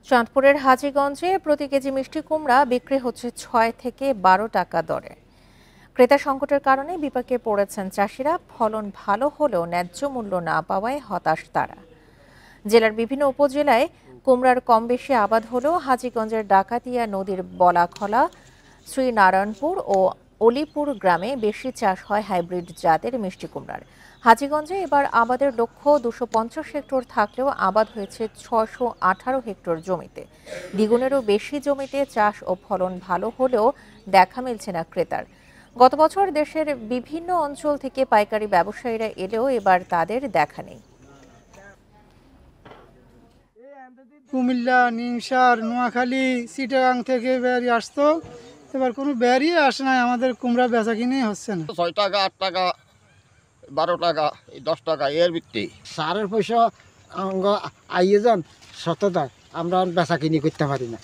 চাঁদপুরের হাজীগঞ্জে প্রতি কেজি মিষ্টি কুমড়া বিক্রি হচ্ছে ৬ থেকে ১২ টাকা দরে। ক্রেতা সংকটের কারণে বিপাকে পড়েছেন চাষিরা। ফলন ভালো হলেও ন্যায্য মূল্য না পাওয়ায় হতাশ তারা। জেলার বিভিন্ন উপজেলায় কুমড়ার কম বেশি আবাদ হলেও হাজীগঞ্জের ডাকাতিয়া নদীর বলাখলা, শ্রীনারায়ণপুর ও অলিপুর গ্রামে বেশি চাষ হয় হাইব্রিড জাতের মিষ্টি কুমড়ার। হাজীগঞ্জে এবার আবাদের লক্ষ্য ২৫০ হেক্টর থাকলেও আবাদ হয়েছে ৬১৮ হেক্টর জমিতে। দ্বিগুণেরও বেশি জমিতে চাষ ও ফলন ভালো হলেও দেখা মিলছে না ক্রেতার। গত বছর দেশের বিভিন্ন অঞ্চল থেকে পাইকারি ব্যবসায়ীরা এলেও এবার তাদের দেখা নেই। কুমিল্লা, নিমসার, নোয়াখালী, চিটাগাং থেকে বেরি আসতো, এবার কোনো বেরি আসে নাই। আমাদের কুমড়া বেচা কিনেই হচ্ছে না। ৬ টাকা, ৮ টাকা, ১২ টাকা, ১০ টাকা এর ভিত্তি। সারের পয়সা আইয়ে যান সততায় আমরা বেচা কিনি করতে পারি না।